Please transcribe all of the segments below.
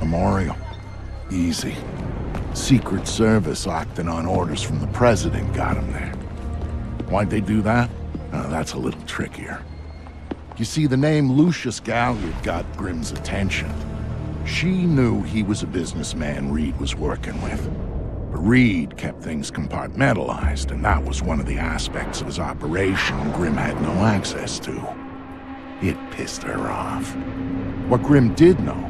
memorial. Easy. Secret Service acting on orders from the President got him there. Why'd they do that? That's a little trickier. You see, the name Lucius Galliard got Grimm's attention. She knew he was a businessman Reed was working with. But Reed kept things compartmentalized, and that was one of the aspects of his operation Grimm had no access to. It pissed her off. What Grimm did know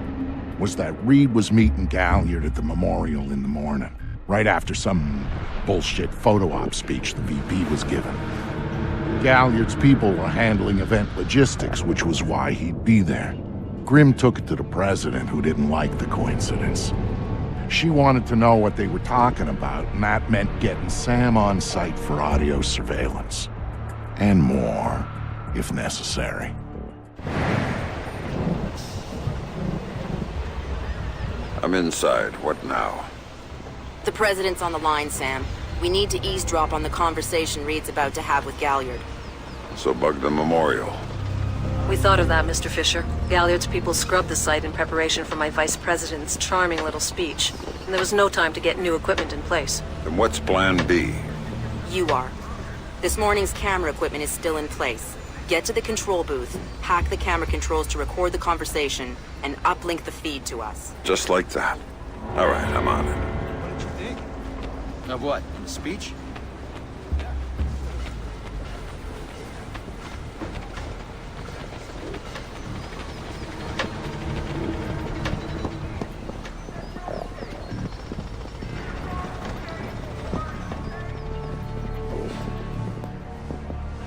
was that Reed was meeting Galliard at the memorial in the morning, right after some bullshit photo op speech the VP was giving. Galliard's people were handling event logistics, which was why he'd be there. Grimm took it to the President, who didn't like the coincidence. She wanted to know what they were talking about, and that meant getting Sam on site for audio surveillance. And more, if necessary. I'm inside. What now? The President's on the line, Sam. We need to eavesdrop on the conversation Reed's about to have with Galliard. So bug the memorial. We thought of that, Mr. Fisher. Galliard's people scrubbed the site in preparation for my Vice President's charming little speech. And there was no time to get new equipment in place. Then what's plan B? You are. This morning's camera equipment is still in place. Get to the control booth, hack the camera controls to record the conversation, and uplink the feed to us. Just like that. All right, I'm on it. What did you think? Of what? The speech?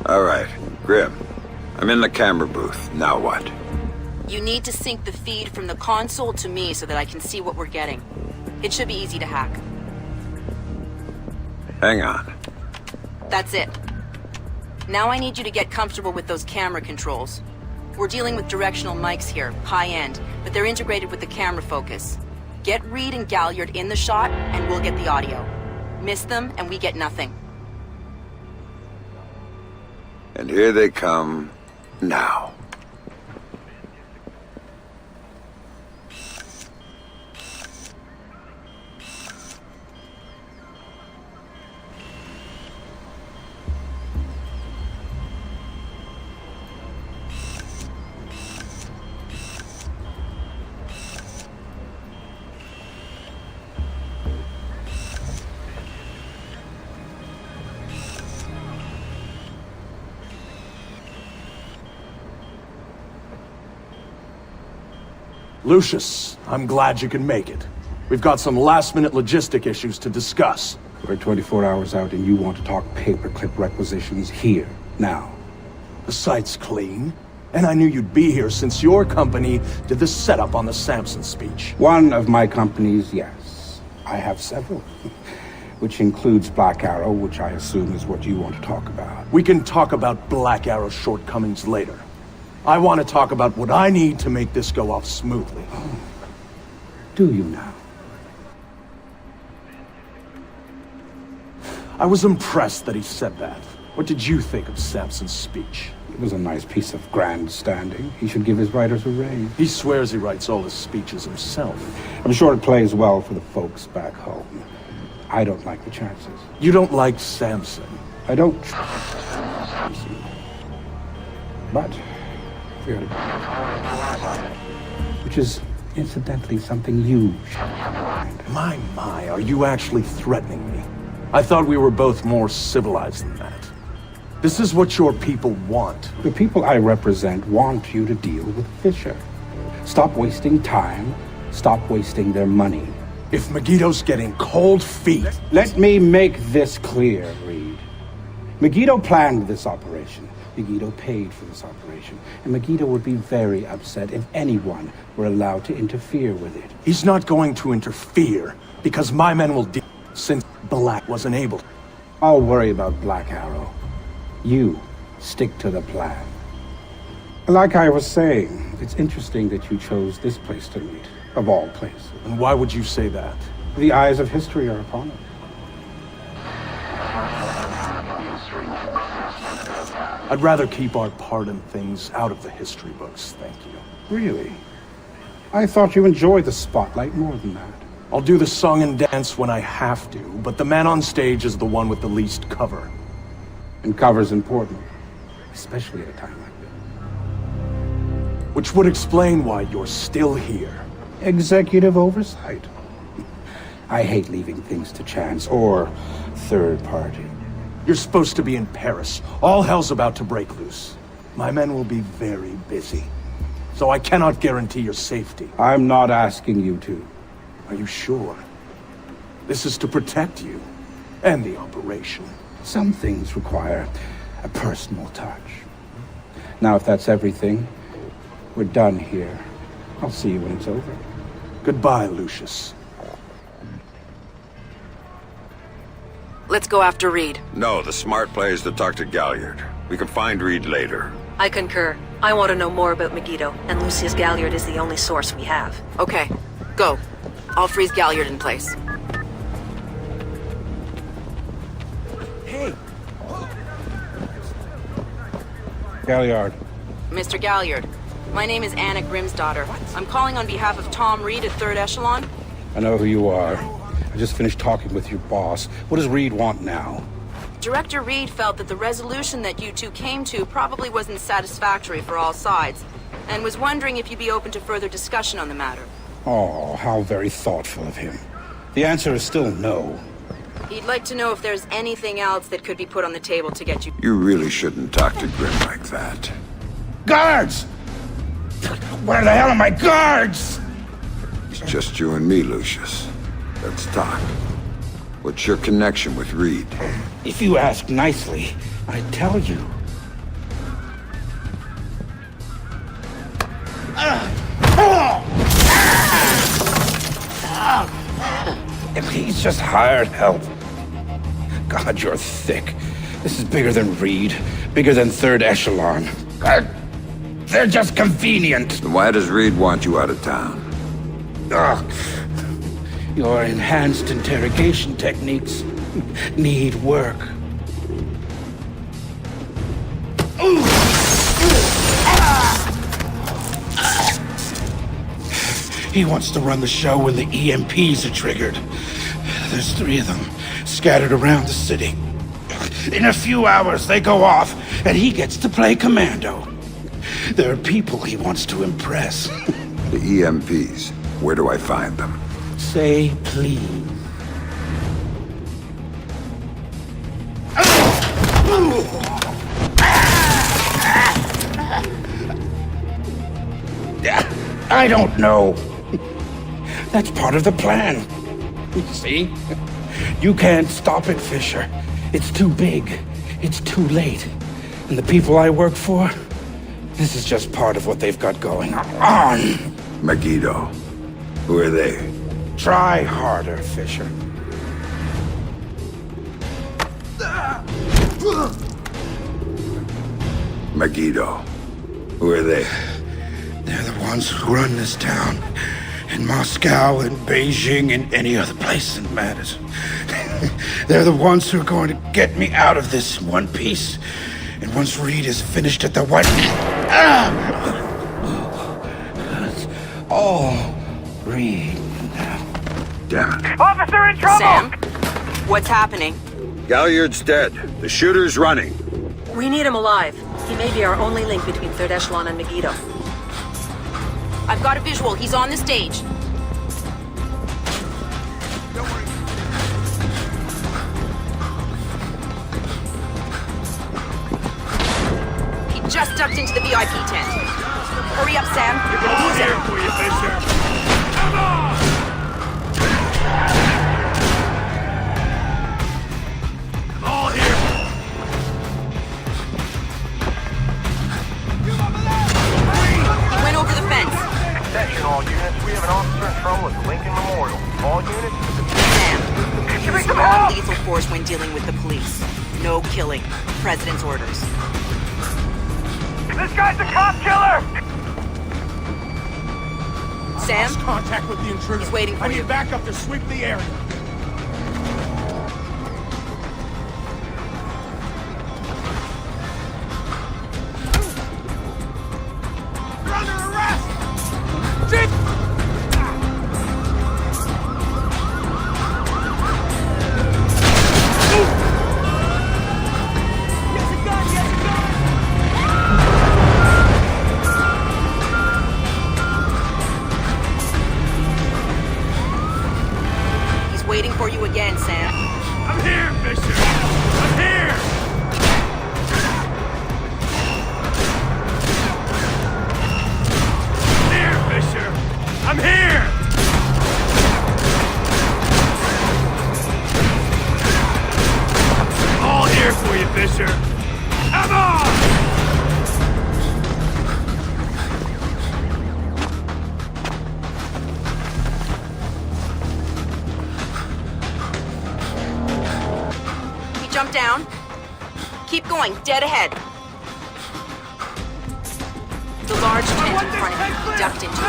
All right, Grimm. I'm in the camera booth. Now what? You need to sync the feed from the console to me so that I can see what we're getting. It should be easy to hack. Hang on. That's it. Now I need you to get comfortable with those camera controls. We're dealing with directional mics here, high-end, but they're integrated with the camera focus. Get Reed and Galliard in the shot, and we'll get the audio. Miss them, and we get nothing. And here they come now. Lucius, I'm glad you can make it. We've got some last-minute logistic issues to discuss. We're 24 hours out and you want to talk paperclip requisitions here, now. The site's clean, and I knew you'd be here since your company did the setup on the Samson speech. One of my companies, yes. I have several. Which includes Black Arrow, which I assume is what you want to talk about. We can talk about Black Arrow's shortcomings later. I want to talk about what I need to make this go off smoothly. Oh. Do you now? I was impressed that he said that. What did you think of Samson's speech? It was a nice piece of grandstanding. He should give his writers a raise. He swears he writes all his speeches himself. I'm sure it plays well for the folks back home. I don't like the chances. You don't like Samson? I don't. But, which is incidentally something you should mind. My, are you actually threatening me? I thought we were both more civilized than that. This is what your people want. The people I represent want you to deal with Fisher. Stop wasting time. Stop wasting their money. If Megiddo's getting cold feet... Let me make this clear, Reed. Megiddo planned this operation. Megiddo paid for this operation. And Megiddo would be very upset if anyone were allowed to interfere with it. He's not going to interfere, because my men will deal, since Black wasn't able to. I'll worry about Black Arrow. You stick to the plan. Like I was saying, it's interesting that you chose this place to meet, of all places. And why would you say that? The eyes of history are upon it. I'd rather keep our part in things out of the history books, thank you. Really? I thought you enjoyed the spotlight more than that. I'll do the song and dance when I have to, but the man on stage is the one with the least cover. And cover's important, especially at a time like this. Which would explain why you're still here. Executive oversight. I hate leaving things to chance or third party. You're supposed to be in Paris. All hell's about to break loose. My men will be very busy, so I cannot guarantee your safety. I'm not asking you to. Are you sure? This is to protect you and the operation. Some things require a personal touch. Now, if that's everything, we're done here. I'll see you when it's over. Goodbye, Lucius. Let's go after Reed. No, the smart play is to talk to Galliard. We can find Reed later. I concur. I want to know more about Megiddo, and Lucius Galliard is the only source we have. Okay, go. I'll freeze Galliard in place. Hey! Galliard. Mr. Galliard, my name is Anna Grimsdottir. I'm calling on behalf of Tom Reed at 3rd Echelon. I know who you are. I just finished talking with your boss. What does Reed want now? Director Reed felt that the resolution that you two came to probably wasn't satisfactory for all sides, and was wondering if you'd be open to further discussion on the matter. Oh, how very thoughtful of him. The answer is still no. He'd like to know if there's anything else that could be put on the table to get you... You really shouldn't talk to Grim like that. Guards! Where the hell are my guards? It's just you and me, Lucius. Let's talk. What's your connection with Reed? If you ask nicely, I'd tell you. He's just hired help. God, you're thick. This is bigger than Reed, bigger than 3rd Echelon. They're just convenient. Then why does Reed want you out of town? Ugh. Your enhanced interrogation techniques need work. He wants to run the show when the EMPs are triggered. There's 3 of them scattered around the city. In a few hours, they go off, and he gets to play commando. There are people he wants to impress. The EMPs. Where do I find them? Say please. I don't know. That's part of the plan. See? You can't stop it, Fisher. It's too big. It's too late. And the people I work for, this is just part of what they've got going on. Megiddo. Who are they? Try harder, Fisher. Megiddo. Who are they? They're the ones who run this town. In Moscow, in Beijing, and any other place that matters. They're the ones who are going to get me out of this in one piece. And once Reed is finished at the White... It's all Reed now. Damn it. Officer in trouble! Sam? What's happening? Galliard's dead. The shooter's running. We need him alive. He may be our only link between 3rd Echelon and Megiddo. I've got a visual. He's on the stage. He just ducked into the VIP tent. Hurry up, Sam. You're gonna lose him. For you, Fisher. Come on! All here! He went over the fence. Attention all units, we have an officer in trouble at the Lincoln Memorial. All units... Sam, Give me use some help! non-lethal force when dealing with the police. No killing. President's orders. This guy's a cop killer! Sam? Lost contact with the intruder. He's waiting for I you. need backup to sweep the area. You're under arrest! Chief! for you again, Sam. I'm here, Fisher! I'm here! I'm here, Fisher! I'm here! All here for you, Fisher! Come on! Jump down. Keep going, dead ahead. The large tent in front of you, he ducked into it.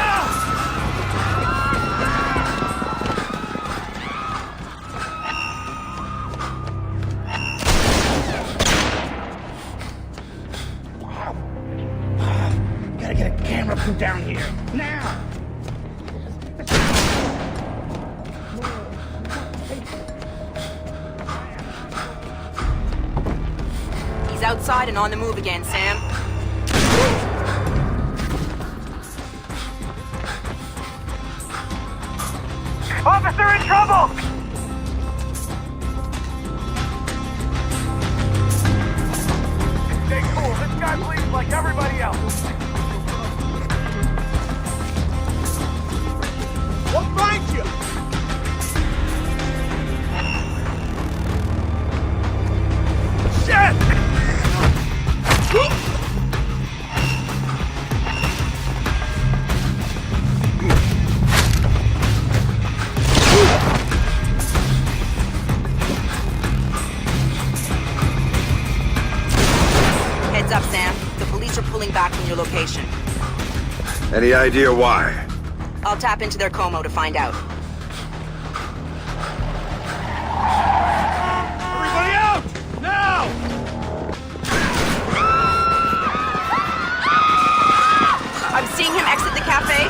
Gotta get a camera crew down here, now! He's outside and on the move again, Sam. Officer in trouble! Stay cool. This guy bleeds like everybody else. We'll find you! Shit! Heads up, Sam. The police are pulling back from your location. Any idea why? I'll tap into their Como to find out. Everybody out! Now! I'm seeing him exit the cafe.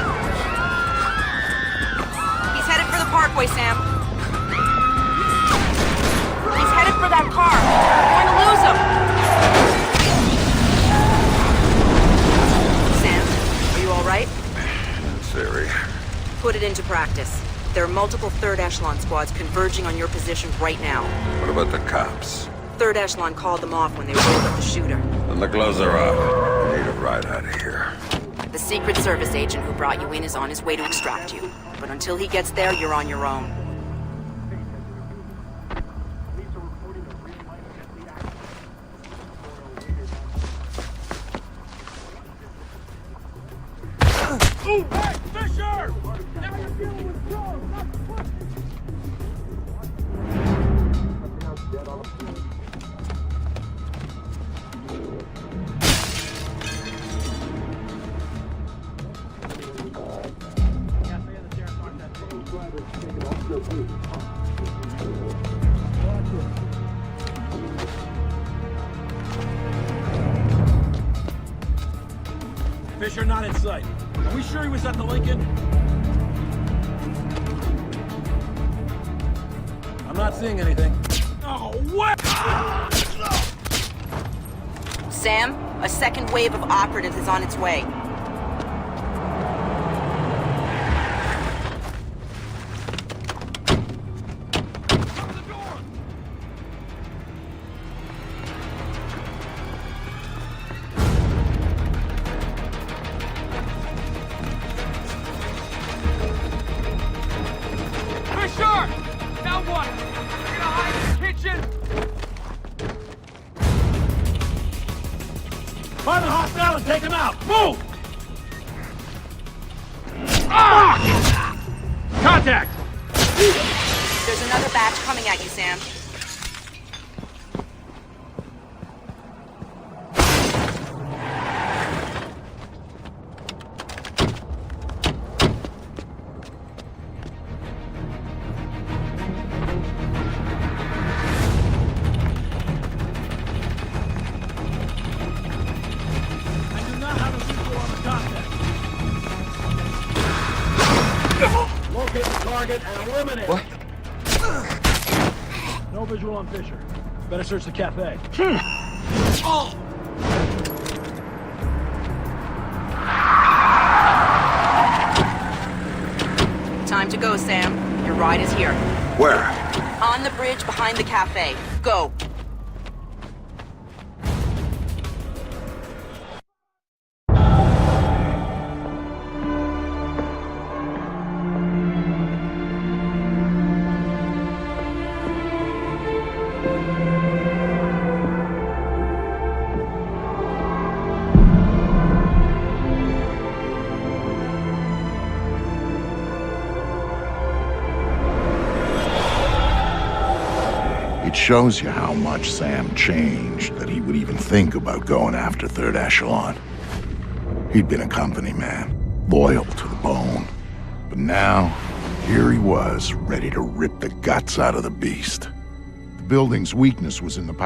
He's headed for the parkway, Sam. He's headed for that car. We're going to lose him. Sam, are you all right? Siri. Put it into practice. There are multiple third echelon squads converging on your position right now. What about the cops? Third echelon called them off when they rolled up the shooter. Then the gloves are off. We need a ride out of here. The Secret Service agent who brought you in is on his way to extract you. But until he gets there, you're on your own. Ooh, hey, Fisher! Now you're dealing with drugs, not pussy! Fisher not in sight. Are we sure he was at the Lincoln? I'm not seeing anything. Oh, what? Sam, a second wave of operatives is on its way. Find the hostile and take him out! Move! Ah! Contact! There's another batch coming at you, Sam. Locate the target and eliminate What? No visual on Fisher. Better search the cafe. Time to go, Sam. Your ride is here. Where? On the bridge behind the cafe. Go. It shows you how much Sam changed that he would even think about going after Third Echelon. He'd been a company man, loyal to the bone. But now, here he was, ready to rip the guts out of the beast. The building's weakness was in the